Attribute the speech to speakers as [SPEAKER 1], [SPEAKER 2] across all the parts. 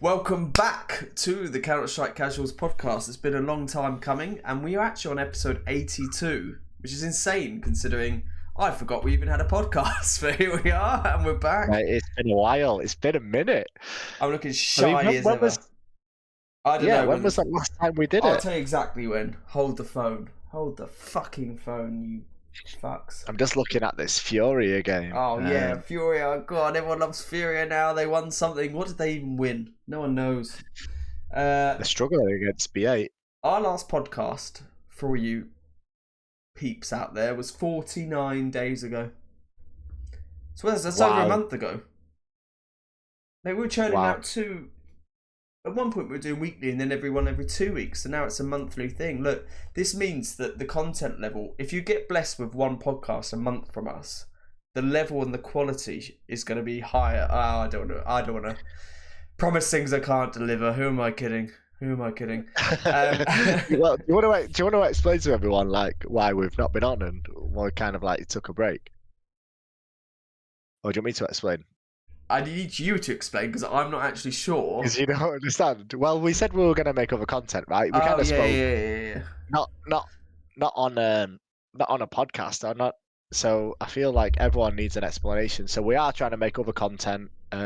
[SPEAKER 1] Welcome back to the CounterStrike Casuals podcast. It's been a long time coming, and we are actually on episode 82, which is insane considering I forgot we even had a podcast. But here we are, and we're back.
[SPEAKER 2] Right, it's been a while. It's been a minute.
[SPEAKER 1] I'm looking shy as ever. I don't know.
[SPEAKER 2] When was the last time we did
[SPEAKER 1] I'll
[SPEAKER 2] it?
[SPEAKER 1] tell you exactly when. Hold the phone. Hold the fucking phone, you fucks.
[SPEAKER 2] I'm just looking at this Furia game.
[SPEAKER 1] Oh yeah, Furia. God, everyone loves Furia now. They won something. What did they even win? No one knows.
[SPEAKER 2] They're struggling against B8.
[SPEAKER 1] Our last podcast, for all you peeps out there, was 49 days ago. So that's over a month ago. Like, we were churning out two. At one point we were doing weekly and then every 2 weeks. So now it's a monthly thing. Look, this means that the content level, if you get blessed with one podcast a month from us, the level and the quality is going to be higher. Oh, I don't want to promise things I can't deliver. Who am I kidding?
[SPEAKER 2] Well, do you want to explain to everyone like why we've not been on and why kind of like took a break? Or do you want me to explain?
[SPEAKER 1] I need you to explain because I'm not actually sure.
[SPEAKER 2] Because you don't understand. Well, we said we were going to make other content, right? We kind of spoke.
[SPEAKER 1] Yeah.
[SPEAKER 2] Not on a podcast or not. So I feel like everyone needs an explanation. So we are trying to make other content. We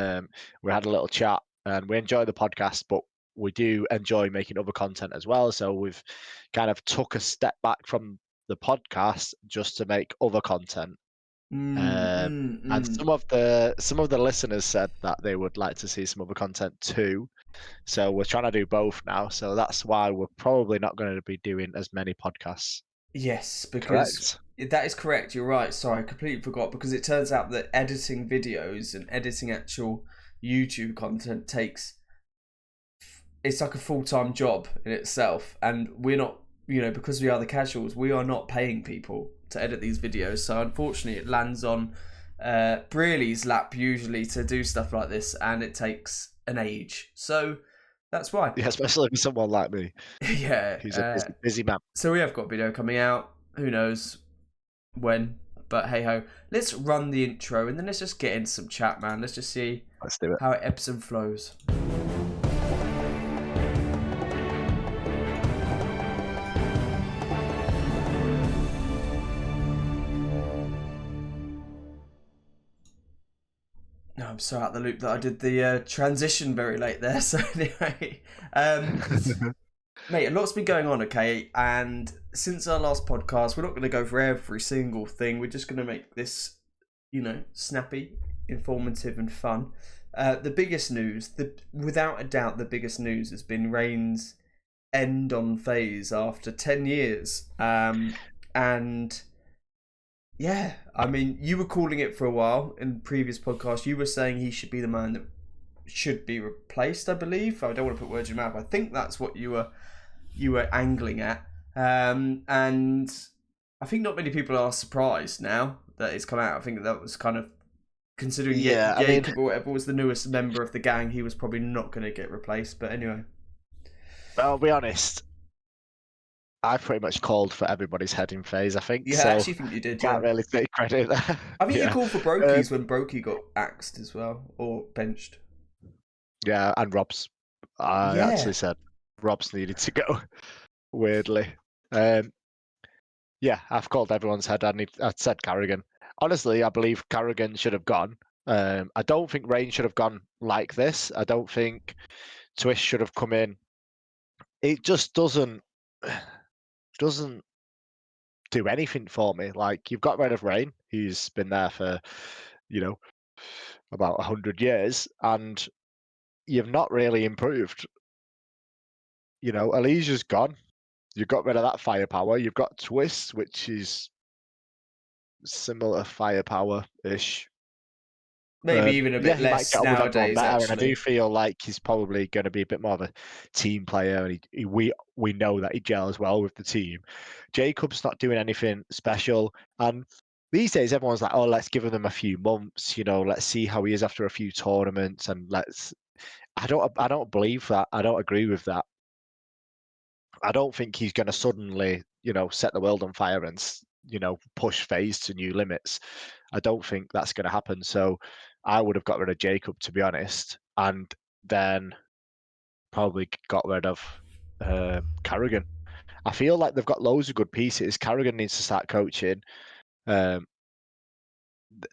[SPEAKER 2] had a little chat and we enjoy the podcast, but we do enjoy making other content as well. So we've kind of took a step back from the podcast just to make other content. And some of the listeners said that they would like to see some other content too. So we're trying to do both now. So that's why we're probably not going to be doing as many podcasts.
[SPEAKER 1] Yes, because that is correct. You're right. Sorry, I completely forgot, because it turns out that editing videos and editing actual YouTube content it's like a full-time job in itself. And we're not, because we are the casuals, we are not paying people to edit these videos. So unfortunately it lands on Brearley's lap usually to do stuff like this, and it takes an age. So that's why.
[SPEAKER 2] Yeah, especially with someone like me.
[SPEAKER 1] Yeah.
[SPEAKER 2] He's a busy man.
[SPEAKER 1] So we have got a video coming out. Who knows when? But hey ho. Let's run the intro and then let's just get into some chat, man. Let's just see how it ebbs and flows. No, I'm so out the loop that I did the transition very late there. So anyway, mate, a lot's been going on, okay? And since our last podcast, we're not going to go for every single thing. We're just going to make this, snappy, informative, and fun. The biggest news, without a doubt, the biggest news has been Reign's end on phase after 10 years. And yeah, I mean, you were calling it for a while in previous podcasts. You were saying he should be the man that should be replaced, I believe. I don't want to put words in your mouth. I think that's what you were angling at. And I think not many people are surprised now that it's come out. I think that was kind of, considering Jacob or whatever was the newest member of the gang, he was probably not going to get replaced. But anyway.
[SPEAKER 2] But I'll be honest, I pretty much called for everybody's head in phase, I think.
[SPEAKER 1] Yeah,
[SPEAKER 2] so
[SPEAKER 1] I actually think you did.
[SPEAKER 2] Can't really take credit there.
[SPEAKER 1] I think you called for Brokey's when Brokey got axed as well, or benched.
[SPEAKER 2] Yeah, and Rob's. I actually said Rob's needed to go, weirdly. Yeah, I've called everyone's head. I said Carrigan. Honestly, I believe Carrigan should have gone. I don't think Reign should have gone like this. I don't think Twist should have come in. It just doesn't do anything for me. Like, you've got rid of Reign, who's been there for, about 100 years, and you've not really improved. Alicia's gone. You've got rid of that firepower. You've got Twist, which is similar firepower-ish.
[SPEAKER 1] Maybe even a bit less nowadays, actually.
[SPEAKER 2] And I do feel like he's probably going to be a bit more of a team player, and we know that he gels well with the team. Jacob's not doing anything special, and these days everyone's like, "Oh, let's give him a few months. Let's see how he is after a few tournaments." And I don't believe that. I don't agree with that. I don't think he's going to suddenly, set the world on fire and push FaZe to new limits. I don't think that's going to happen. So I would have got rid of Jacob, to be honest, and then probably got rid of Carrigan. I feel like they've got loads of good pieces. Carrigan needs to start coaching. Um,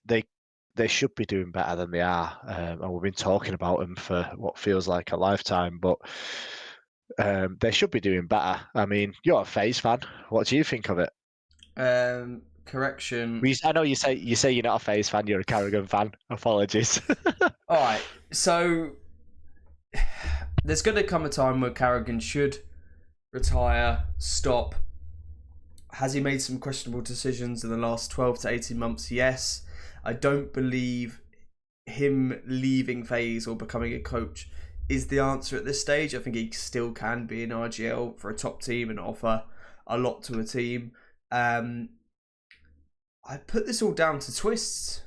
[SPEAKER 2] they should be doing better than they are, and we've been talking about them for what feels like a lifetime. But they should be doing better. I mean, you're a FaZe fan. What do you think of it?
[SPEAKER 1] Correction.
[SPEAKER 2] I know you say you're not a FaZe fan. You're a Carrigan fan. Apologies.
[SPEAKER 1] All right, so there's going to come a time where Carrigan should retire, stop. Has he made some questionable decisions in the last 12 to 18 months? Yes. I don't believe him leaving FaZe or becoming a coach is the answer at this stage. I think he still can be in RGL for a top team and offer a lot to a team. I put this all down to Twists.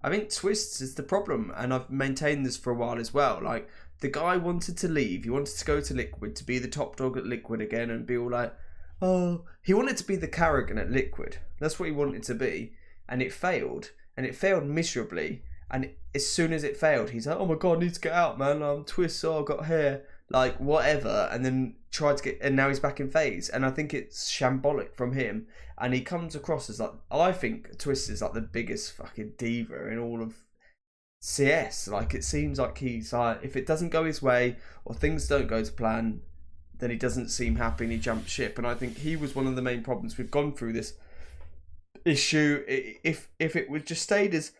[SPEAKER 1] I think Twists is the problem, and I've maintained this for a while as well. Like, the guy wanted to leave. He wanted to go to Liquid to be the top dog at Liquid again and be all like, oh, he wanted to be the Carrigan at Liquid. That's what he wanted to be. And it failed. And it failed miserably. And as soon as it failed, he's like, oh my God, I need to get out, man. I'm Twist, oh, I've got hair. Like, whatever. And then tried to get, and now he's back in FaZe. And I think it's shambolic from him. And he comes across as like, I think Twist is like the biggest fucking diva in all of CS. Like, it seems like he's like, if it doesn't go his way or things don't go to plan, then he doesn't seem happy and he jumps ship. And I think he was one of the main problems. We've gone through this issue. If it was just stayed as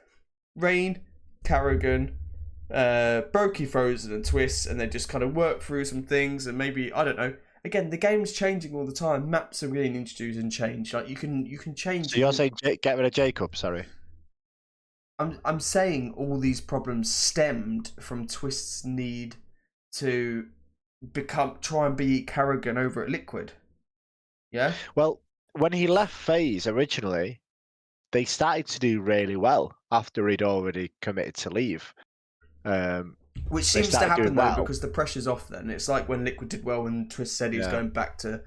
[SPEAKER 1] Rain, Carrigan, Brokey, Frozen and Twists, and they just kind of work through some things, and maybe, I don't know, again, the game's changing all the time. Maps are being introduced and changed. Like, you can change.
[SPEAKER 2] So you're saying get rid of Jacob? Sorry.
[SPEAKER 1] I'm saying all these problems stemmed from Twist's need to try and beat Carrigan over at Liquid. Yeah.
[SPEAKER 2] Well, when he left FaZe originally, they started to do really well after he'd already committed to leave.
[SPEAKER 1] Which seems to happen though, because the pressure's off then. It's like when Liquid did well when Twist said he was going back to...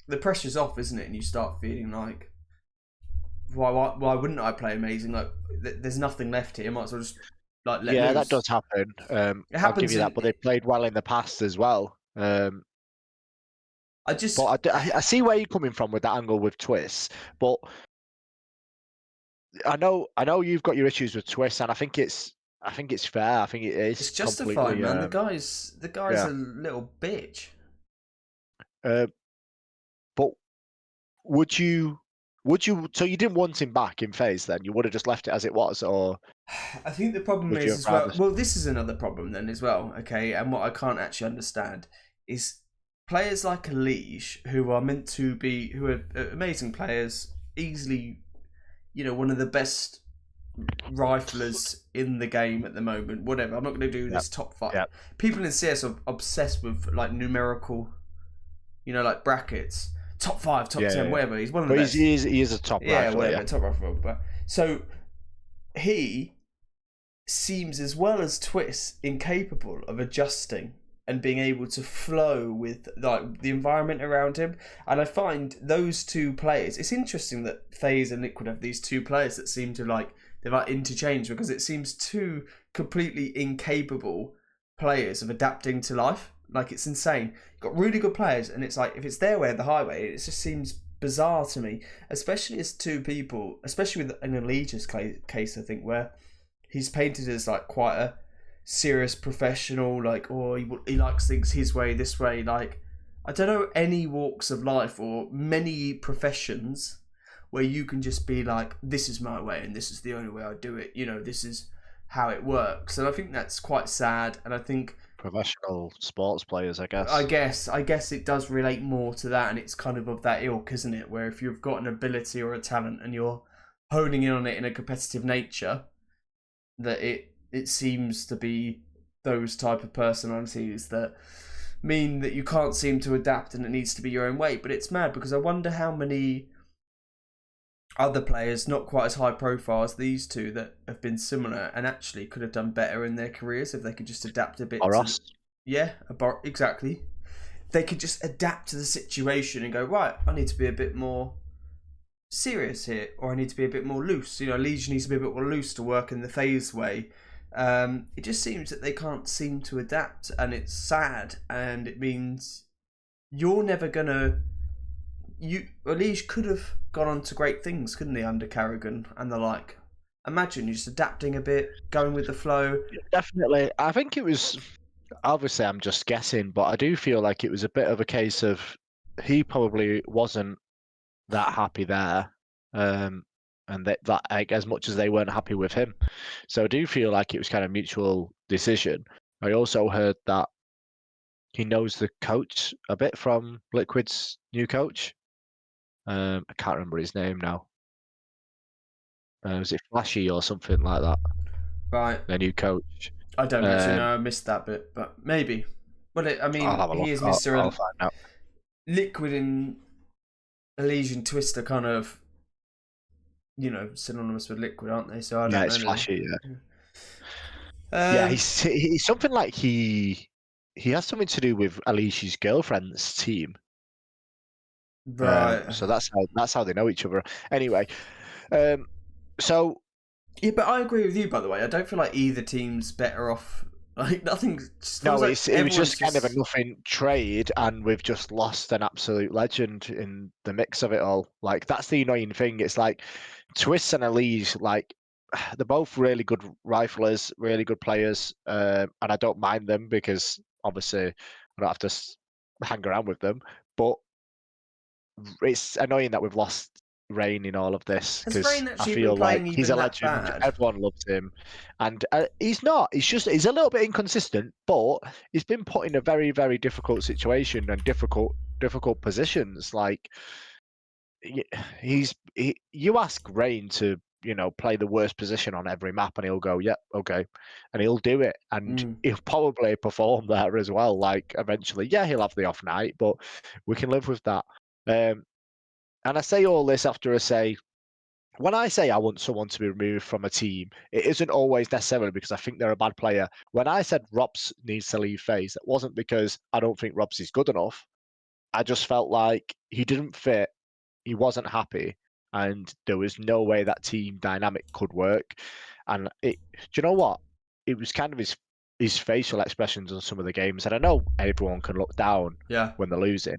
[SPEAKER 1] The pressure's off, isn't it? And you start feeling like, why wouldn't I play amazing? Like, there's nothing left here. Might as well just like let loose.
[SPEAKER 2] That does happen. I'll give you that, but they played well in the past as well. I see where you're coming from with that angle with Twist, but I know you've got your issues with Twist, and I think it's fair. I think it is.
[SPEAKER 1] It's justified, man. The guy's a little bitch.
[SPEAKER 2] But would you? So you didn't want him back in FaZe then? You would have just left it as it was, or?
[SPEAKER 1] I think the problem is as well. Well, this is another problem then as well. Okay, and what I can't actually understand is players like Liege, who are meant to be, who are amazing players, easily, one of the best riflers in the game at the moment. Whatever. I'm not going to do this top 5. Yep. People in CS are obsessed with like numerical, like brackets. Top 5, top 10, whatever. He's one of the best.
[SPEAKER 2] He is a top rifler.
[SPEAKER 1] Whatever, top rifler. But so he seems, as well as Twist, incapable of adjusting and being able to flow with like the environment around him. And I find those two players, it's interesting that FaZe and Liquid have these two players that seem to they're like interchange, because it seems two completely incapable players of adapting to life. Like, it's insane. You've got really good players, and it's like, if it's their way or the highway, it just seems bizarre to me, especially as two people, especially with an Allegiance case, I think, where he's painted as like quite a serious professional, like, or he likes things his way, this way. Like, I don't know any walks of life or many professions where you can just be like, this is my way and this is the only way I do it. This is how it works. And I think that's quite sad. And I think
[SPEAKER 2] professional sports players, I
[SPEAKER 1] guess it does relate more to that, and it's kind of that ilk, isn't it? Where if you've got an ability or a talent and you're honing in on it in a competitive nature, that it seems to be those type of personalities that mean that you can't seem to adapt and it needs to be your own way. But it's mad, because I wonder how many other players, not quite as high profile as these two, that have been similar and actually could have done better in their careers if they could just adapt a bit. Exactly. They could just adapt to the situation and go, right, I need to be a bit more serious here, or I need to be a bit more loose. Legion needs to be a bit more loose to work in the FaZe way. It just seems that they can't seem to adapt, and it's sad, and it means you're never gonna. Elige could have gone on to great things, couldn't he, under Carrigan and the like? Imagine you just adapting a bit, going with the flow.
[SPEAKER 2] Definitely. I think it was, obviously I'm just guessing, but I do feel like it was a bit of a case of he probably wasn't that happy there. And that like, as much as they weren't happy with him. So I do feel like it was kind of mutual decision. I also heard that he knows the coach a bit from Liquid's new coach. I can't remember his name now. Was it Flashy or something like that?
[SPEAKER 1] Right.
[SPEAKER 2] Their new coach.
[SPEAKER 1] I don't actually
[SPEAKER 2] Um,
[SPEAKER 1] know. I missed that bit, but maybe. Well, I
[SPEAKER 2] I'll
[SPEAKER 1] mean,
[SPEAKER 2] have a
[SPEAKER 1] he
[SPEAKER 2] look.
[SPEAKER 1] is
[SPEAKER 2] I'll
[SPEAKER 1] Mr.
[SPEAKER 2] find out.
[SPEAKER 1] Liquid and Elysian Twister kind of, synonymous with Liquid, aren't they? So I
[SPEAKER 2] Yeah,
[SPEAKER 1] don't
[SPEAKER 2] it's
[SPEAKER 1] know.
[SPEAKER 2] Flashy. Yeah, yeah.
[SPEAKER 1] Um,
[SPEAKER 2] He's something like he has something to do with Alicia's girlfriend's team.
[SPEAKER 1] right.
[SPEAKER 2] So that's how they know each other. Anyway, so
[SPEAKER 1] Yeah, but I agree with you, by the way. I don't feel like either team's better off. Like, nothing. Just feels
[SPEAKER 2] no,
[SPEAKER 1] like
[SPEAKER 2] it was
[SPEAKER 1] everyone's
[SPEAKER 2] just kind of a
[SPEAKER 1] just.
[SPEAKER 2] nothing trade, and we've just lost an absolute legend in the mix of it all. Like that's the annoying thing. It's like Twist and Elise, like they're both really good riflers, really good players, and I don't mind them because obviously I don't have to hang around with them. But it's annoying that we've lost Rain in all of this
[SPEAKER 1] Has
[SPEAKER 2] because
[SPEAKER 1] Rain
[SPEAKER 2] I
[SPEAKER 1] actually been
[SPEAKER 2] feel like
[SPEAKER 1] playing
[SPEAKER 2] he's
[SPEAKER 1] even
[SPEAKER 2] a
[SPEAKER 1] that
[SPEAKER 2] legend.
[SPEAKER 1] bad?
[SPEAKER 2] Everyone loves him, and he's not. He's a little bit inconsistent, but he's been put in a very very difficult situation and difficult positions. Like you ask Rain to play the worst position on every map, and he'll go, "Yep, okay," and he'll do it, and
[SPEAKER 1] Mm.
[SPEAKER 2] he'll probably perform there as well. Like eventually, yeah, he'll have the off night, but we can live with that. And I say all this after I say, when I say I want someone to be removed from a team, it isn't always necessarily because I think they're a bad player. When I said Robs needs to leave FaZe, that wasn't because I don't think Robs is good enough. I just felt like he didn't fit, he wasn't happy, and there was no way that team dynamic could work. And do you know what? It was kind of his facial expressions on some of the games. And I know everyone can look down
[SPEAKER 1] Yeah.
[SPEAKER 2] when they're losing,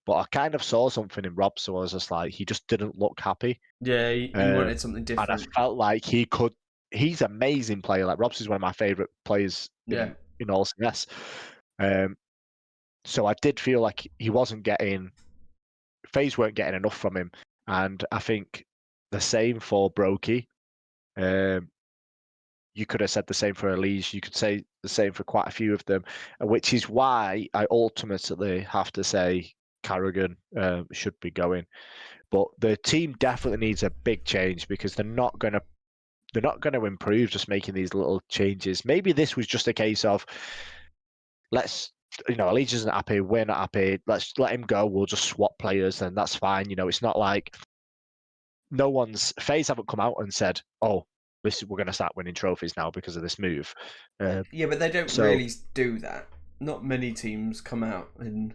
[SPEAKER 2] but I kind of saw something in Rob, so I was just like, he just didn't look happy.
[SPEAKER 1] Yeah, he
[SPEAKER 2] Uh,
[SPEAKER 1] wanted something
[SPEAKER 2] and I
[SPEAKER 1] different.
[SPEAKER 2] felt like he could. He's an amazing player. Like Robs is one of my favorite players
[SPEAKER 1] Yeah.
[SPEAKER 2] in all CS. So I did feel like he wasn't getting. FaZe weren't getting enough from him, and I think the same for Brokey. You could have said the same for Elise. You could say the same for quite a few of them, which is why I ultimately have to say Carrigan should be going. But the team definitely needs a big change because they're not going to improve just making these little changes. Maybe this was just a case of let's Elise isn't happy, we're not happy. Let's let him go. We'll just swap players, and that's fine. It's not like FaZe haven't come out and said, "Oh, we're going to start winning trophies now because of this move."
[SPEAKER 1] Yeah, but they don't
[SPEAKER 2] So
[SPEAKER 1] really do that. Not many teams come out and.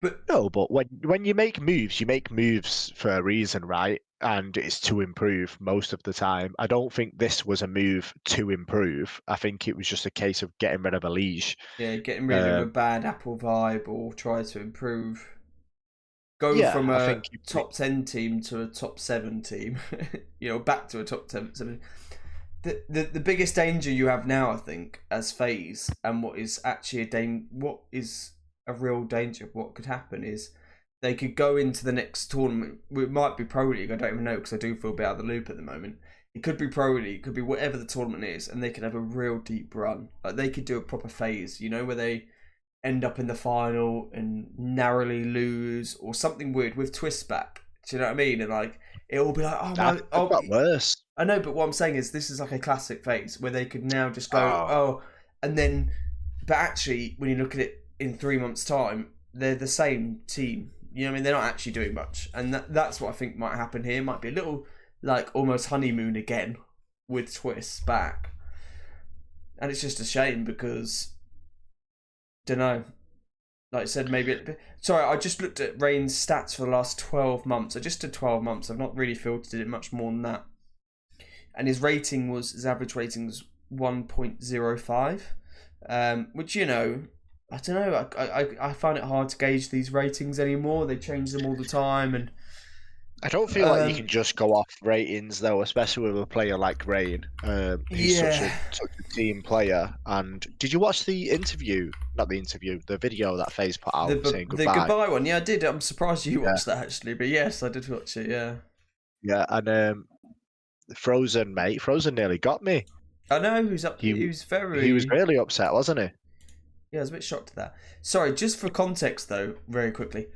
[SPEAKER 1] But
[SPEAKER 2] no, but when you make moves for a reason, right? And it's to improve most of the time. I don't think this was a move to improve. I think it was just a case of getting rid of a leash.
[SPEAKER 1] yeah, getting rid of a
[SPEAKER 2] Uh,
[SPEAKER 1] bad Apple vibe or try to improve. Go
[SPEAKER 2] yeah,
[SPEAKER 1] from
[SPEAKER 2] I
[SPEAKER 1] a
[SPEAKER 2] think
[SPEAKER 1] top 10 team to a top 7 team. Back to a top 10. The biggest danger you have now, I think, as FaZe, and what is actually what is a real danger of what could happen is they could go into the next tournament. It might be Pro League, I don't even know because I do feel a bit out of the loop at the moment. It could be Pro League, it could be whatever the tournament is, and they could have a real deep run. Like they could do a proper phase, where they end up in the final and narrowly lose or something weird with twists back. Do you know what I mean? And like it will be like, oh
[SPEAKER 2] I
[SPEAKER 1] my,
[SPEAKER 2] think they've
[SPEAKER 1] oh,
[SPEAKER 2] got worse.
[SPEAKER 1] I know, but what I'm saying is this is like a classic phase where they could now just go,
[SPEAKER 2] Oh,
[SPEAKER 1] oh, and then, but actually, when you look at it in 3 months' time, they're the same team. You know what I mean? They're not actually doing much. And that's what I think might happen here. Might be a little, like, almost honeymoon again with twists back. And it's just a shame because, don't know. Like I said, maybe. Sorry, I just looked at Rain's stats for the last 12 months. I just did 12 months. I've not really filtered it much more than that. And his average rating was 1.05, which, you know, I don't know. I find it hard to gauge these ratings anymore. They change them all the time, and
[SPEAKER 2] I don't feel like you can just go off ratings though, especially with a player like Rain. He's such a team player. And did you watch the interview? Not the interview, the video that FaZe put out saying goodbye.
[SPEAKER 1] The goodbye one. Yeah, I did. I'm surprised you watched that actually, but yes, I did watch it. Yeah.
[SPEAKER 2] Yeah, and Frozen, mate. Frozen nearly got me.
[SPEAKER 1] I know he was up. He was
[SPEAKER 2] really upset, wasn't he?
[SPEAKER 1] Yeah, I was a bit shocked at that. Sorry, just for context though, very quickly.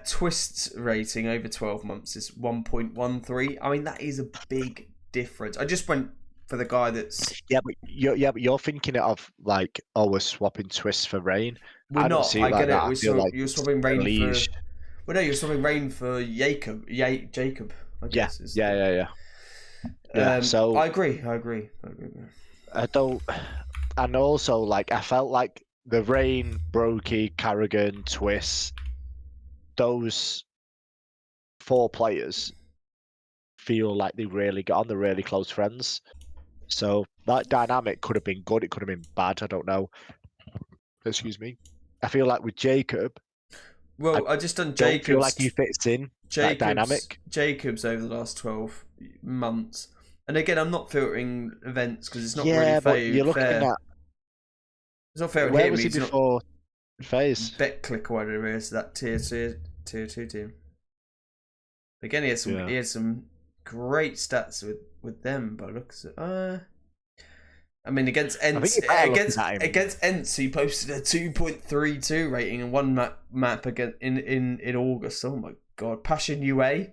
[SPEAKER 1] Twist's rating over 12 months is 1.13. I mean, that is a big difference. I just went for the guy that's...
[SPEAKER 2] Yeah, but you're thinking of like, oh, we're swapping Twist for Rain.
[SPEAKER 1] We're not. I get it. You're swapping Rain for...
[SPEAKER 2] Well,
[SPEAKER 1] no, you're swapping Rain for Jacob. Jacob, I guess.
[SPEAKER 2] Yeah. So
[SPEAKER 1] I agree.
[SPEAKER 2] I don't... And also, like, I felt like the Rain, Brokey, Carrigan, Twist, those 4 players feel like they really got on. They're really close friends. So that dynamic could have been good. It could have been bad. I don't know. Excuse me. I feel like with Jacob...
[SPEAKER 1] Well, I just done
[SPEAKER 2] Jacobs. Feel like he fits in that dynamic.
[SPEAKER 1] Jacobs over the last 12 months. And again, I'm not filtering events because it's not really fair.
[SPEAKER 2] But you're looking at...
[SPEAKER 1] It's not fair.
[SPEAKER 2] Where was he before FaZe?
[SPEAKER 1] BetClick or whatever it is, that tier 2 team. Again, he had some great stats with them, but looks I mean, against Ents, he posted a 2.32 rating in one map again in August. Oh my god, Passion UA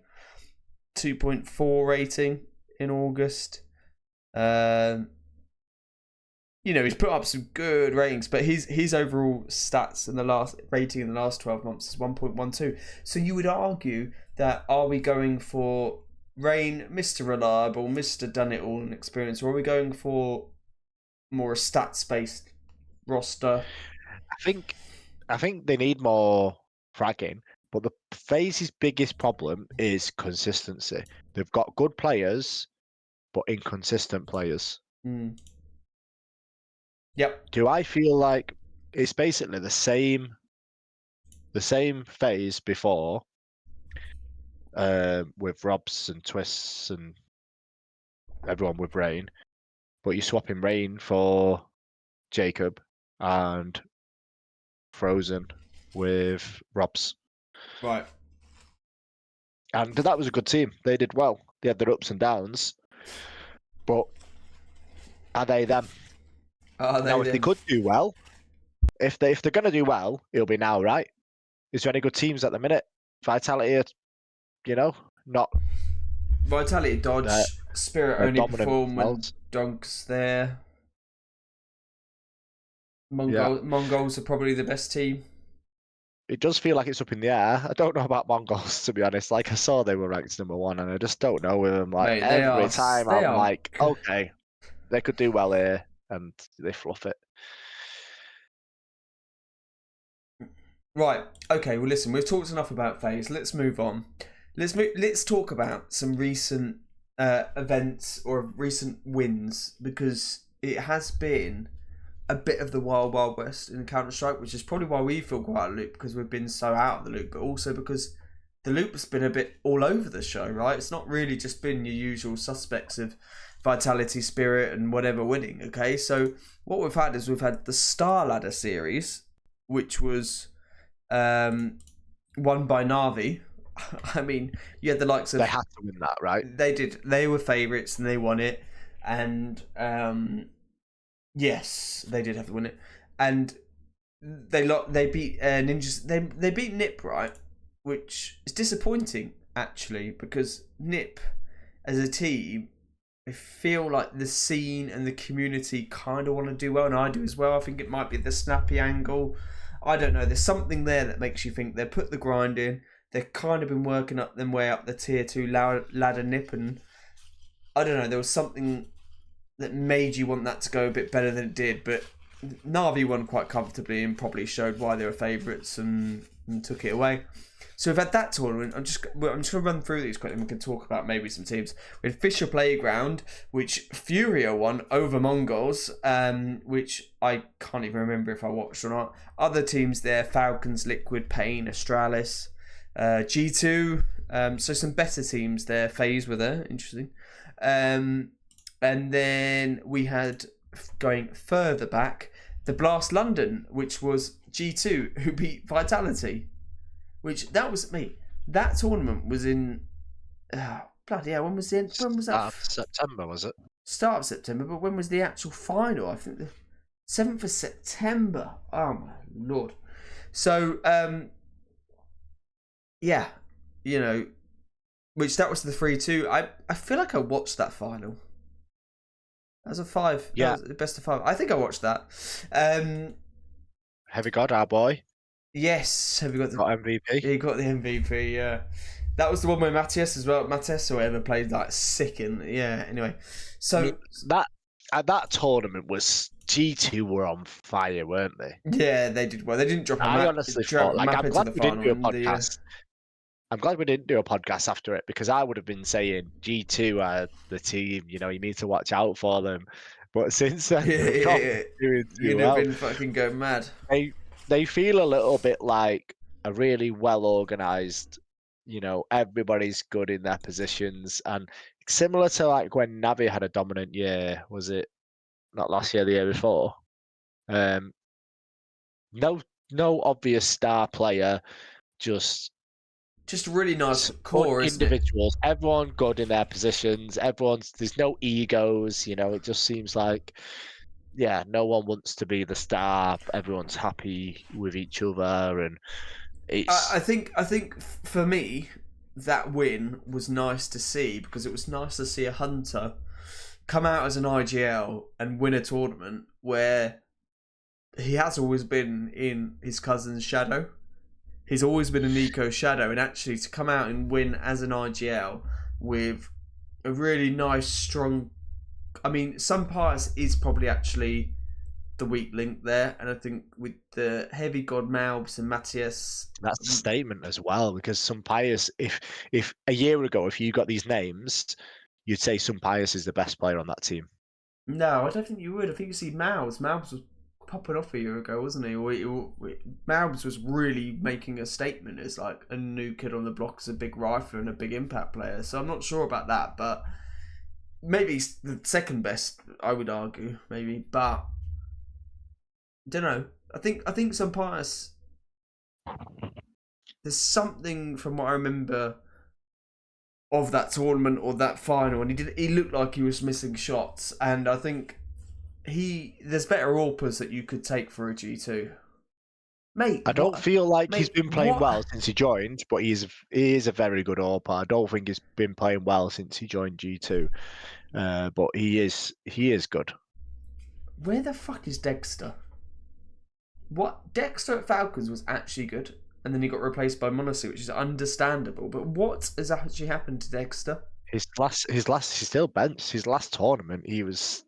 [SPEAKER 1] 2.4 rating in August. You know, he's put up some good ratings, but his overall stats in the last 12 months is 1.12. So you would argue that, are we going for Rain, Mr. Reliable, Mr. Done It All and experience, or are we going for more a stats based roster?
[SPEAKER 2] I think they need more fragging, but the FaZe's biggest problem is consistency. They've got good players, but inconsistent players.
[SPEAKER 1] Yep.
[SPEAKER 2] Do I feel like it's basically the same FaZe before, with Robs and Twists and everyone with Rain, but you're swapping Rain for Jacob and Frozen with Robs.
[SPEAKER 1] Right.
[SPEAKER 2] And that was a good team. They did well. They had their ups and downs. But are they them? Now, if they could do well, if they're going to do well, it'll be now, right? Is there any good teams at the minute? Vitality, you know, not...
[SPEAKER 1] Vitality, Dodge, Spirit only perform when Donk's there. Mongols are probably the best team.
[SPEAKER 2] It does feel like it's up in the air. I don't know about Mongols, to be honest. Like, I saw they were ranked #1, and I just don't know with them. Like, every time I'm like, okay, they could do well here, and they fluff it.
[SPEAKER 1] Right. Okay. Well, listen. We've talked enough about FaZe. Let's move on. Let's talk about some recent events or recent wins, because it has been a bit of the wild west in CounterStrike, which is probably why we feel quite out of the loop, because we've been so out of the loop, but also because the loop's been a bit all over the show, right? It's not really just been your usual suspects of Vitality, Spirit, and whatever winning. Okay, so what we've had is we've had the Star Ladder series, which was won by Na'Vi. I mean, you had the likes of...
[SPEAKER 2] They had to win that, right?
[SPEAKER 1] They did. They were favourites and they won it. And yes, they did have to win it. And they beat Ninjas. They beat Nip, right? Which is disappointing, actually, because Nip, as a team, I feel like the scene and the community kind of want to do well, and I do as well. I think it might be the snappy angle. I don't know. There's something there that makes you think they put the grind in. They've kind of been working up them way up the tier 2 ladder, Nip, and I don't know. There was something that made you want that to go a bit better than it did, but Na'Vi won quite comfortably and probably showed why they were favourites, and and took it away. So we've had that tournament. I'm just going to run through these quickly and we can talk about maybe some teams. We had Fisher Playground, which Furia won over Mongols, which I can't even remember if I watched or not. Other teams there, Falcons, Liquid, Pain, Astralis, G2. So some better teams there. FaZe were there, interesting. And then we had, going further back, the Blast London, which was G2, who beat Vitality. Which, that was, mate, that tournament was in, bloody hell, when was that?
[SPEAKER 2] September, was it?
[SPEAKER 1] Start of September, but when was the actual final? I think the 7th of September. Oh my lord. So, yeah, you know, which that was the 3-2. I feel like I watched that final. That was a 5.
[SPEAKER 2] Yeah.
[SPEAKER 1] That was the best of 5. I think I watched that.
[SPEAKER 2] Heavy God, our boy.
[SPEAKER 1] Yes. Have you got the
[SPEAKER 2] MVP?
[SPEAKER 1] Yeah, you got the MVP, yeah. That was the one where Matthias as well. Matthias or whatever played like sick in. Yeah, anyway. So
[SPEAKER 2] that tournament was G2 were on fire, weren't they?
[SPEAKER 1] Yeah, they did well. They didn't drop a
[SPEAKER 2] I honestly thought, like, I'm glad we didn't do a podcast. I'm glad we didn't do a podcast after it because I would have been saying G2 are the team, you need to watch out for them. But since then,
[SPEAKER 1] you'd have been fucking going mad.
[SPEAKER 2] They feel a little bit like a really well organized, everybody's good in their positions, and similar to like when Navi had a dominant year. Was it not last year, the year before? No obvious star player, just
[SPEAKER 1] really nice core,
[SPEAKER 2] individuals. Everyone good in their positions. There's no egos. It just seems like, yeah, no one wants to be the star. Everyone's happy with each other, and it's.
[SPEAKER 1] I think for me, that win was nice to see because it was nice to see a Hunter come out as an IGL and win a tournament where he has always been in his cousin's shadow. He's always been a Nico's shadow, and actually to come out and win as an IGL with a really nice, strong. I mean, Sunpius is probably actually the weak link there, and I think with the Heavy God Malbs and Matthias,
[SPEAKER 2] that's a statement as well, because Sunpius, if a year ago, if you got these names, you'd say Sunpius is the best player on that team.
[SPEAKER 1] No, I don't think you would. I think you see Malbs. Malbs was popping off a year ago, wasn't he? Malbs was really making a statement as like a new kid on the block as a big rifle and a big impact player. So I'm not sure about that, but maybe he's the second best, I would argue, maybe. But don't know. I think Sunpius, there's something from what I remember of that tournament or that final, and he looked like he was missing shots, and I think there's better AWPers that you could take for a G2. Mate,
[SPEAKER 2] I don't feel like he's been playing well since he joined, but he is a very good AWPer. I don't think he's been playing well since he joined G2, but he is good.
[SPEAKER 1] Where the fuck is Dexter? What? Dexter at Falcons was actually good, and then he got replaced by Monacy, which is understandable. But what has actually happened to Dexter?
[SPEAKER 2] He's still benched. His last tournament, he was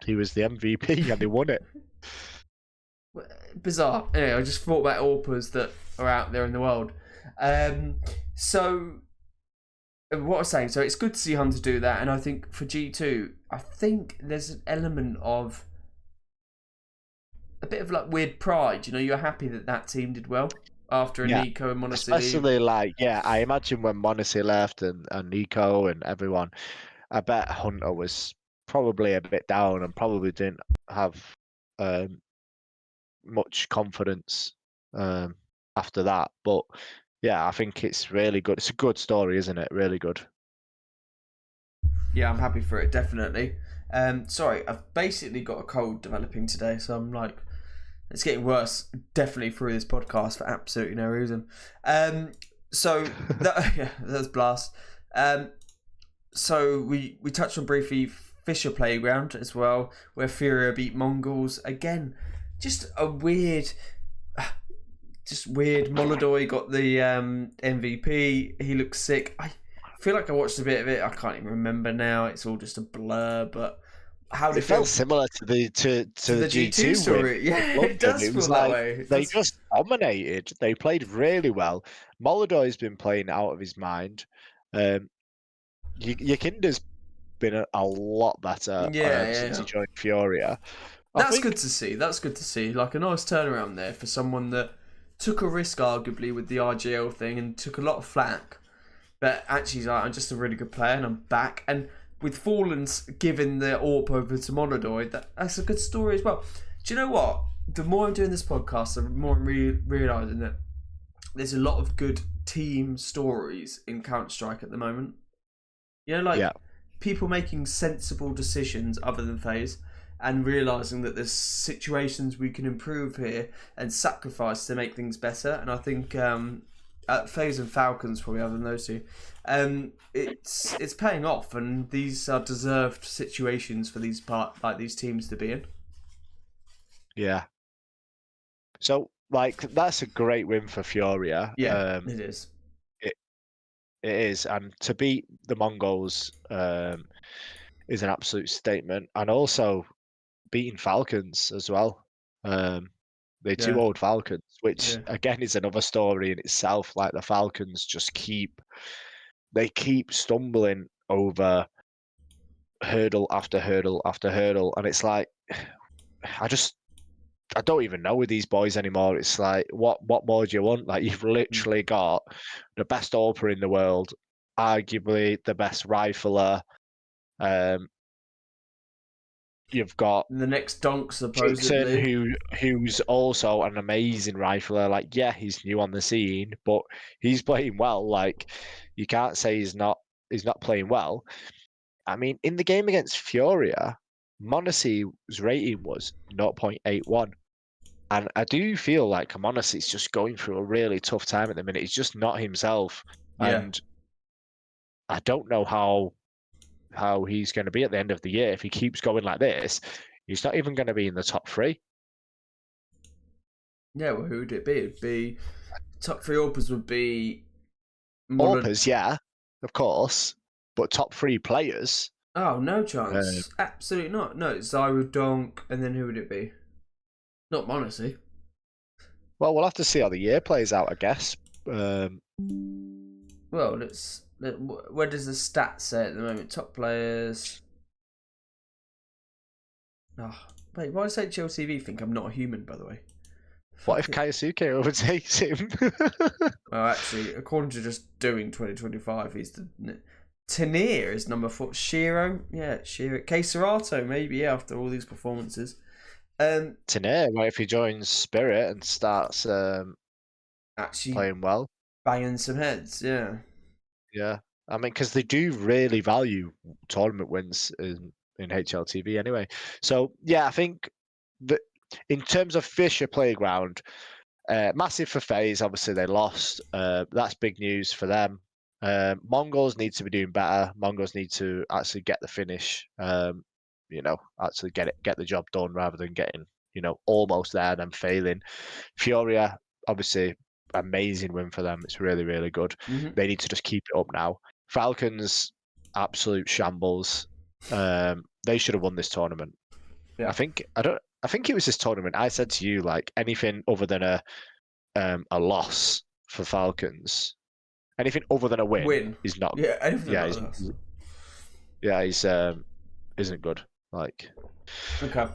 [SPEAKER 2] the MVP and he won it.
[SPEAKER 1] Bizarre. Anyway, I just thought about AWPers that are out there in the world. So what I was saying, so it's good to see Hunter do that, and I think for G2, I think there's an element of a bit of like weird pride. You're happy that team did well after Nico and Monacy.
[SPEAKER 2] Especially I imagine when Monacy left and Nico and everyone, I bet Hunter was probably a bit down and probably didn't have much confidence after that. But yeah, I think it's really good. It's a good story, isn't it? Really good.
[SPEAKER 1] Yeah, I'm happy for it, definitely. Sorry, I've basically got a cold developing today, so I'm like, it's getting worse, definitely through this podcast for absolutely no reason. So that's blast. So we touched on briefly Fisher Playground as well, where Furia beat Mongols again. Just weird. Molodoy got the MVP. He looks sick. I feel like I watched a bit of it. I can't even remember now. It's all just a blur. But how did
[SPEAKER 2] it felt similar to the G2
[SPEAKER 1] story? Yeah, it does feel that way.
[SPEAKER 2] dominated. They played really well. Molodoy's been playing out of his mind. Yakinda's been a lot better
[SPEAKER 1] Yeah,
[SPEAKER 2] since
[SPEAKER 1] yeah.
[SPEAKER 2] he joined Furia. I
[SPEAKER 1] That's good
[SPEAKER 2] think,
[SPEAKER 1] to see. That's good to see. Like a nice turnaround there for someone that took a risk, arguably, with the RGL thing and took a lot of flack. But actually, he's like, I'm just a really good player and I'm back. And with Fallen's giving the AWP over to Monodoy, that's a good story as well. Do you know what? The more I'm doing this podcast, the more I'm realising that there's a lot of good team stories in CounterStrike at the moment. You know,
[SPEAKER 2] yeah,
[SPEAKER 1] like people making sensible decisions other than FaZe and realising that there's situations we can improve here and sacrifice to make things better. And I think FaZe and Falcons probably other than those two. It's paying off, and these are deserved situations for these teams to be in.
[SPEAKER 2] yeah. So, like, that's a great win for Furia.
[SPEAKER 1] Yeah, it is.
[SPEAKER 2] It it is, and to beat the Mongols is an absolute statement, and also beating Falcons as well. They
[SPEAKER 1] Yeah,
[SPEAKER 2] 2-0'd Falcons, which
[SPEAKER 1] yeah.
[SPEAKER 2] again is another story in itself. Like the Falcons just keep stumbling over hurdle after hurdle after hurdle, and it's like I just I don't even know with these boys anymore. It's like what more do you want? Like you've
[SPEAKER 1] Mm.
[SPEAKER 2] literally got the best AWPer in the world, arguably the best rifler. Um, you've got
[SPEAKER 1] And the next dunk,
[SPEAKER 2] Jackson,
[SPEAKER 1] supposedly.
[SPEAKER 2] who's also an amazing rifler. Like, yeah, he's new on the scene, but he's playing well. Like, you can't say he's not playing well. I mean, in the game against Furia, Monasi's rating was 0.81. And I do feel like Monasi's just going through a really tough time at the minute. He's just not himself.
[SPEAKER 1] Yeah.
[SPEAKER 2] And I don't know how he's going to be at the end of the year. If he keeps going like this, he's not even going to be in the top three.
[SPEAKER 1] Yeah, well, who would it be? It'd be top three AWPers would be
[SPEAKER 2] AWPers, yeah, of course, but top three players.
[SPEAKER 1] Oh, no
[SPEAKER 2] Uh,
[SPEAKER 1] chance. Absolutely not. No, Zyro Donk, and then who would it be? Not Monacy.
[SPEAKER 2] well, we'll have to see how the year plays out, I guess.
[SPEAKER 1] Well, where does the stats say at the moment? Top players. Oh, wait, why does HLTV think I'm not a human, by the way?
[SPEAKER 2] What if
[SPEAKER 1] Fuck it.
[SPEAKER 2] Kaisuke overtakes him?
[SPEAKER 1] Well, actually, according to just doing 2025, he's the. Tanier is number 4. Shiro? Yeah, Shiro. Serato, maybe, yeah, after all these performances.
[SPEAKER 2] Tanair, what if he joins Spirit and starts
[SPEAKER 1] Actually
[SPEAKER 2] playing well?
[SPEAKER 1] banging some heads, yeah.
[SPEAKER 2] Yeah. I mean, because they do really value tournament wins in HLTV anyway. So, yeah, I think that in terms of Fisher Playground, massive for FaZe. Obviously, they lost. That's big news for them. Mongols need to be doing better. Mongols need to actually get the finish. Actually get the job done rather than getting almost there and then failing. Furia, obviously, amazing win for them. It's really really good.
[SPEAKER 1] Mm-hmm.
[SPEAKER 2] They need to just keep it up now. Falcons, absolute shambles. They should have won this tournament.
[SPEAKER 1] Yeah.
[SPEAKER 2] I think it was this tournament. I said to you like anything other than a loss for Falcons, anything other than a win is not.
[SPEAKER 1] Yeah, anything
[SPEAKER 2] Yeah,
[SPEAKER 1] like that.
[SPEAKER 2] he's isn't good. Like,
[SPEAKER 1] Okay.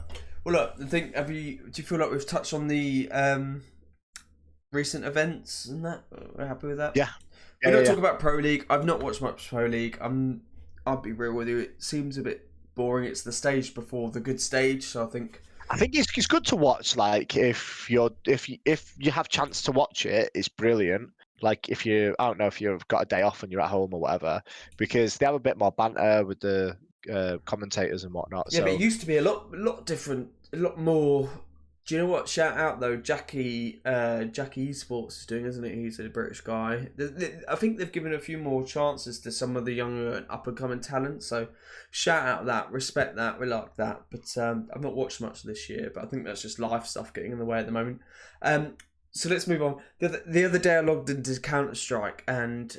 [SPEAKER 1] Well, look, do you feel like we've touched on the recent events and that? We're happy with that?
[SPEAKER 2] yeah,
[SPEAKER 1] We're not
[SPEAKER 2] yeah.
[SPEAKER 1] talking about Pro League. I've not watched much Pro League. I'll be real with you. It seems a bit boring. It's the stage before the good stage, so I think.
[SPEAKER 2] I think it's good to watch. Like, if you have chance to watch it, it's brilliant. Like, I don't know if you've got a day off and you're at home or whatever, because they have a bit more banter with the commentators and whatnot.
[SPEAKER 1] Yeah, but it
[SPEAKER 2] So
[SPEAKER 1] used to be a lot different, a lot more. Do you know what? Shout out though, Jackie esports is doing, isn't it? He's a British guy. I think they've given a few more chances to some of the younger and up and coming talent. So shout out that, respect that, we like that. But I've not watched much this year, but I think that's just life stuff getting in the way at the moment. So let's move on. The other day I logged into CounterStrike and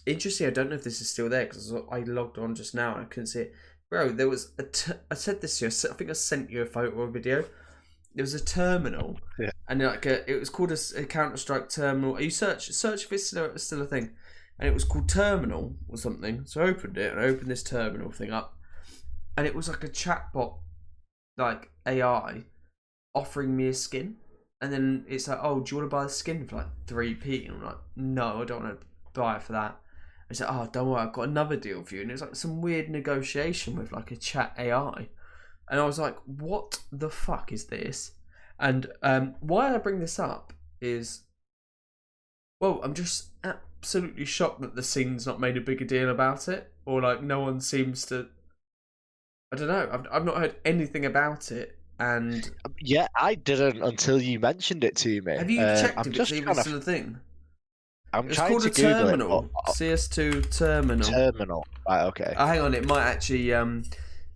[SPEAKER 1] interesting. I don't know if this is still there because I logged on just now and I couldn't see it. Bro, there was I said this to you. I think I sent you a photo or a video. There was a terminal,
[SPEAKER 2] Yeah.
[SPEAKER 1] and it was called a CounterStrike terminal. You search if it's still a thing, and it was called Terminal or something. So I opened it and I opened this terminal thing up, and it was like a chatbot, like AI, offering me a skin. And then it's like, oh, do you want to buy the skin for like 3p? And I'm like, no, I don't want to buy it for that. It's like, oh, don't worry, I've got another deal for you. And it was like some weird negotiation with like a chat AI. And I was like, what the fuck is this? And why I bring this up is, well, I'm just absolutely shocked that the scene's not made a bigger deal about it. Or like no one seems to, I don't know, I've not heard anything about it. And
[SPEAKER 2] Yeah, I didn't until you mentioned it to me.
[SPEAKER 1] have you checked
[SPEAKER 2] I'm
[SPEAKER 1] if it's
[SPEAKER 2] just
[SPEAKER 1] even
[SPEAKER 2] trying to.
[SPEAKER 1] still a thing?
[SPEAKER 2] I'm
[SPEAKER 1] It's
[SPEAKER 2] trying
[SPEAKER 1] called
[SPEAKER 2] to
[SPEAKER 1] a
[SPEAKER 2] Google it, but
[SPEAKER 1] terminal. CS2 terminal.
[SPEAKER 2] terminal. Right. Okay.
[SPEAKER 1] Hang on, it might actually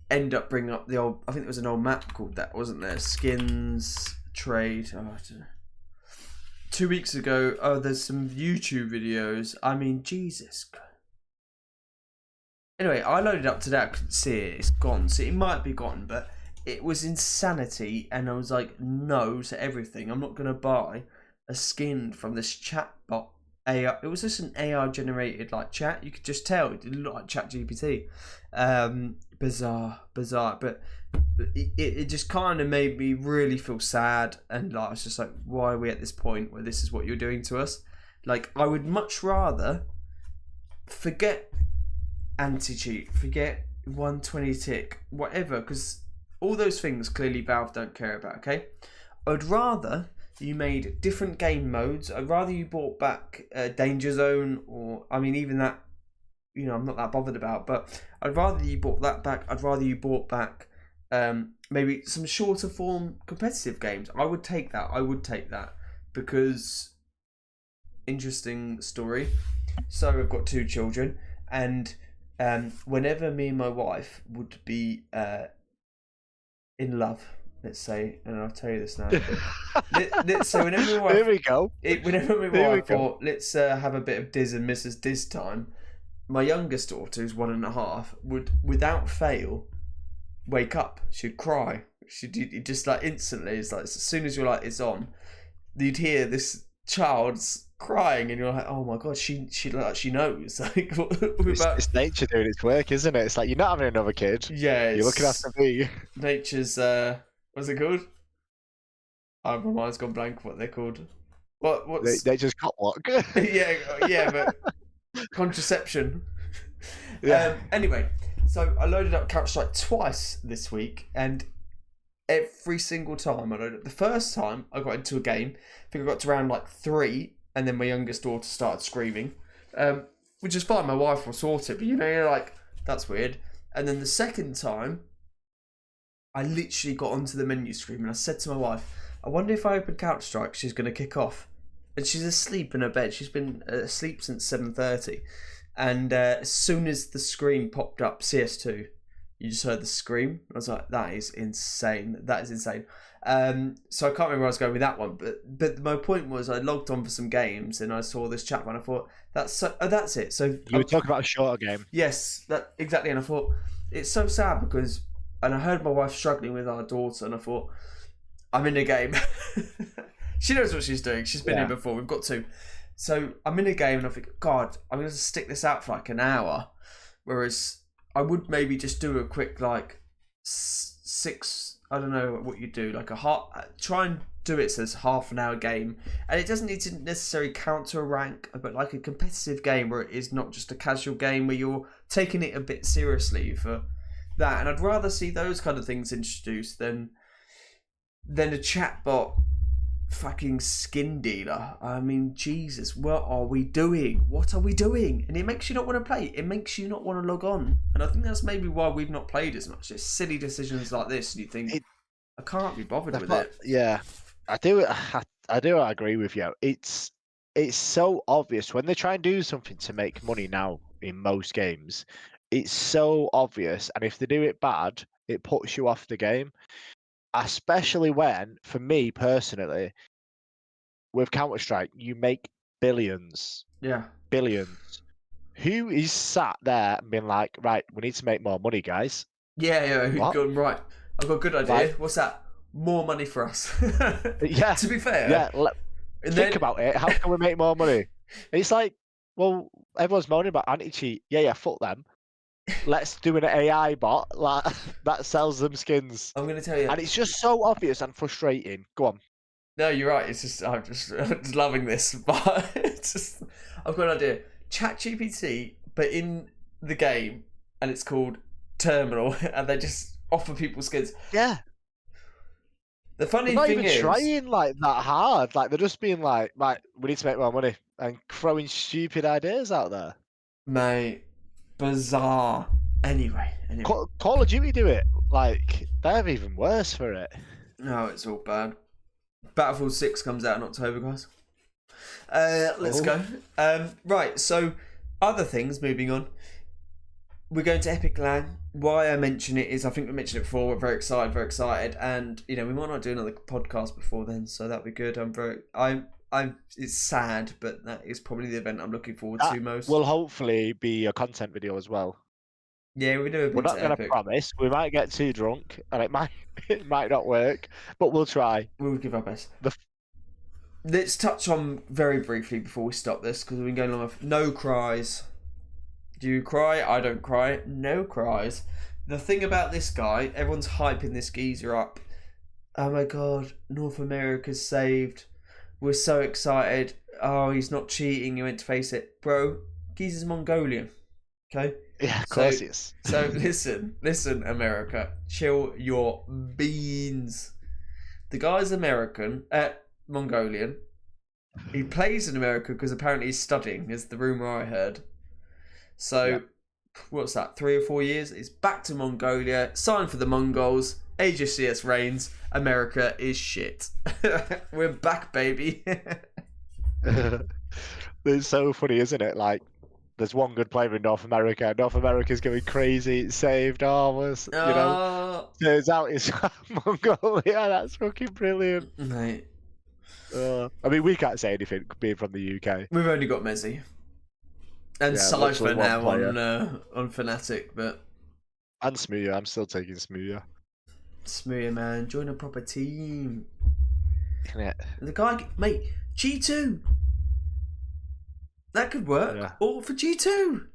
[SPEAKER 1] end up bringing up the old. I think there was an old map called that, wasn't there? Skins trade. Oh, I don't know. 2 weeks ago. Oh, there's some YouTube videos. I mean, Jesus. Anyway, I loaded up today. I couldn't see it. It's gone. So it might be gone, but it was insanity, and I was like, no to everything. I'm not gonna buy a skin from this chatbot AI. It was just an AI generated like chat. You could just tell it didn't look like ChatGPT. Bizarre, but it just kind of made me really feel sad, and like I was just like, why are we at this point where this is what you're doing to us? Like, I would much rather forget anti-cheat, forget 120 tick, whatever, because all those things clearly Valve don't care about, okay? I'd rather you made different game modes. I'd rather you brought back Danger Zone, or, I mean, even that, you know, I'm not that bothered about, but I'd rather you brought that back. I'd rather you brought back maybe some shorter form competitive games. I would take that, because, interesting story. So I've got 2 children, and whenever me and my wife would be in love, let's say, and I'll tell you this now. So whenever my wife,
[SPEAKER 2] Here we go.
[SPEAKER 1] Whenever my wife thought, let's have a bit of Diz and Mrs. Diz time, my youngest daughter, who's 1.5, would, without fail, wake up. She'd cry. She'd just like instantly. It's like as soon as you're like it's on, you'd hear this child's crying, and you're like, oh my god, she knows. Like,
[SPEAKER 2] It's nature doing its work, isn't it? It's like you're not having another kid.
[SPEAKER 1] Yeah,
[SPEAKER 2] you're looking after me.
[SPEAKER 1] Nature's what's it called? Oh, my mind's gone blank. What they're called? What's
[SPEAKER 2] They just got what?
[SPEAKER 1] yeah, but contraception.
[SPEAKER 2] Yeah.
[SPEAKER 1] Anyway, so I loaded up CounterStrike twice this week, and every single time I loaded up. The first time I got into a game, I think I got to round like 3, and then my youngest daughter started screaming, which is fine. My wife will sort it, but you know, you're like, that's weird. And then the second time, I literally got onto the menu screen, and I said to my wife, I wonder if I open CounterStrike, she's going to kick off. And she's asleep in her bed. She's been asleep since 7:30. And as soon as the screen popped up, CS2, you just heard the scream. I was like, that is insane. That is insane. So I can't remember where I was going with that one. But my point was, I logged on for some games, and I saw this chat, and I thought, that's it. So
[SPEAKER 2] you were talking about a shorter game.
[SPEAKER 1] Yes, that exactly. And I thought, it's so sad because, and I heard my wife struggling with our daughter, and I thought, I'm in a game. She knows what she's doing. She's been here before. We've got 2. So I'm in a game, and I think, God, I'm going to stick this out for like an hour. Whereas I would maybe just do a quick like 6. I don't know what you do, like try and do it so it's half an hour game, and it doesn't need to necessarily counter a rank, but like a competitive game where it is not just a casual game where you're taking it a bit seriously for that. And I'd rather see those kind of things introduced than a chatbot fucking skin dealer. I mean, Jesus, what are we doing? What are we doing? And it makes you not want to play. It makes you not want to log on. And I think that's maybe why we've not played as much. It's silly decisions like this, and you think, I can't be bothered with it.
[SPEAKER 2] Yeah, I do agree with you. It's so obvious when they try and do something to make money now in most games. It's so obvious, and if they do it bad, it puts you off the game. Especially when, for me personally, with CounterStrike, you make billions.
[SPEAKER 1] Yeah.
[SPEAKER 2] Billions. Who is sat there and been like, right, we need to make more money, guys?
[SPEAKER 1] Yeah, you've gone, right, I've got a good idea. What's that? more money for us.
[SPEAKER 2] Yeah.
[SPEAKER 1] To be fair.
[SPEAKER 2] Yeah.
[SPEAKER 1] And
[SPEAKER 2] Think
[SPEAKER 1] then,
[SPEAKER 2] about it. How can we make more money? It's like, well, everyone's moaning about anti-cheat. Yeah, fuck them. Let's do an AI bot like that sells them skins.
[SPEAKER 1] I'm going to tell you.
[SPEAKER 2] And it's just so obvious and frustrating. Go on.
[SPEAKER 1] No, you're right. It's just I'm just loving this, but it's just I've got an idea. ChatGPT, but in the game, and it's called Terminal, and they just offer people skins.
[SPEAKER 2] Yeah.
[SPEAKER 1] The funny
[SPEAKER 2] They're not
[SPEAKER 1] thing
[SPEAKER 2] even
[SPEAKER 1] is,
[SPEAKER 2] trying like that hard. Like they're just being like, we need to make more money and throwing stupid ideas out there.
[SPEAKER 1] mate, bizarre. Anyway.
[SPEAKER 2] Call of Duty do it. Like they're even worse for it.
[SPEAKER 1] No, it's all bad. Battlefield 6 comes out in October, guys. Let's go. Right, so other things, moving on. We're going to Epic Lang. Why I mention it is I think we mentioned it before. We're very excited, and we might not do another podcast before then, so that'd be good. It's sad, but that is probably the event I'm looking forward to most.
[SPEAKER 2] Will hopefully be a content video as well.
[SPEAKER 1] Yeah, we do.
[SPEAKER 2] We're not going to promise. We might get too drunk, and it might not work, but we'll try.
[SPEAKER 1] We'll give our best. Let's touch on very briefly before we stop this, because we've been going on with no cries. Do you cry? I don't cry. No cries. The thing about this guy, everyone's hyping this geezer up. Oh my god, North America's saved. We're so excited. Oh, he's not cheating. He went to face it. Bro, geezer's Mongolian. Okay?
[SPEAKER 2] Yeah, of course he is.
[SPEAKER 1] So listen, America. Chill your beans. The guy's Mongolian. He plays in America because apparently he's studying, is the rumour I heard. So, What's that, 3 or 4 years? He's back to Mongolia, signed for the Mongols. AGCS reigns. America is shit. We're back, baby.
[SPEAKER 2] It's so funny, isn't it? Like, there's one good player in North America. North America's going crazy. It's saved almost. Turns out it's Mongolia. That's fucking brilliant.
[SPEAKER 1] Mate.
[SPEAKER 2] I mean, we can't say anything being from the UK.
[SPEAKER 1] We've only got Messi. And Cypher now on Fnatic, but...
[SPEAKER 2] And Smooya. I'm still taking Smooya.
[SPEAKER 1] Smooya, man. Join a proper team.
[SPEAKER 2] Yeah.
[SPEAKER 1] The guy... Mate, G2! That could work. Yeah. Or for G2!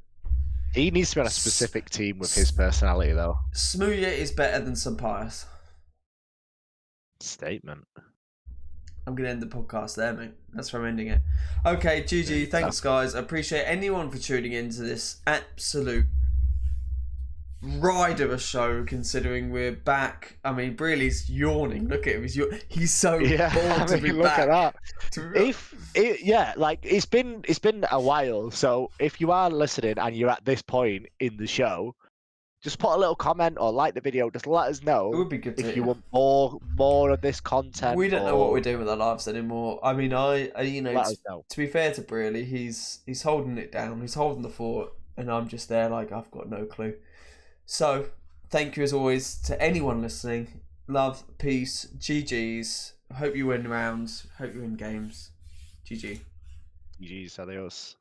[SPEAKER 2] He needs to be on a specific team with his personality, though.
[SPEAKER 1] Smooya is better than Sampaias.
[SPEAKER 2] Statement.
[SPEAKER 1] I'm going to end the podcast there, mate. That's where I'm ending it. Okay, GG. Thanks, guys. I appreciate anyone for tuning into this absolute ride of a show, considering we're back. I mean, Brealey's yawning. Look at him. He's so bored to be
[SPEAKER 2] look
[SPEAKER 1] back.
[SPEAKER 2] At that. It's been a while. So if you are listening and you're at this point in the show, just put a little comment or like the video. Just let us know.
[SPEAKER 1] It would be good
[SPEAKER 2] if you want more of this content.
[SPEAKER 1] We don't know what we're doing with our lives anymore. I mean,
[SPEAKER 2] let us know.
[SPEAKER 1] To be fair to Brealey, he's holding it down. He's holding the fort, and I'm just there like I've got no clue. So, thank you as always to anyone listening. Love, peace, GGs. Hope you win rounds. Hope you win games. GG.
[SPEAKER 2] GGs, adios.